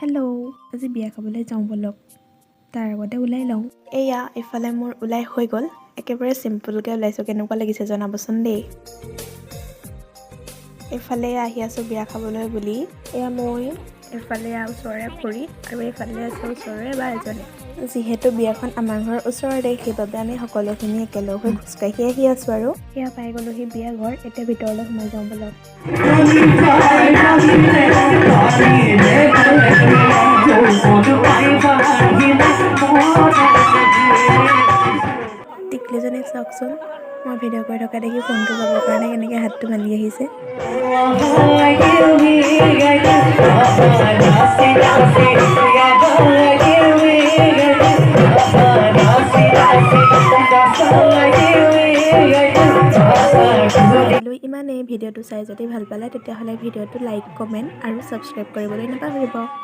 Hello', আজি বিয়া খাবলৈ যাওঁ বলক। তাৰ আগতে ওলাই লওঁ। এয়া এইফালে মোৰ ওলাই হৈ গ'ল। একেবাৰে চিম্পুলকৈ ওলাইছোঁ, কেনেকুৱা লাগিছে জনাবচোন দেই। এইফালে আহি আছোঁ বিয়া খাবলৈ বুলি। এয়া মই, এইফালে ওচৰৰে খুৰী আৰু এইফালে আছে ওচৰৰে বা এজনী। যিহেতু বিয়াখন আমাৰ ঘৰৰ ওচৰতে, সেইবাবে আমি সকলোখিনি একেলগ হৈ খোজকাঢ়ি আহি আছোঁ আৰু। সেয়া পাই গ'লোহি বিয়া ঘৰ, এতিয়া ভিতৰলৈ সোমাই যাওঁ বলক। টিকলিজনীক চাওকচোন, মই ভিডিঅ' কৰি থকা দেখি ফোনটো ল'বৰ কাৰণে কেনেকৈ হাতটো মেলি আহিছে। ইমানেই। ভিডিঅ'টো চাই যদি ভাল পালে তেতিয়াহ'লে ভিডিঅ'টো লাইক, কমেণ্ট আৰু ছাবস্ক্ৰাইব কৰিবলৈ নাপাহৰিব।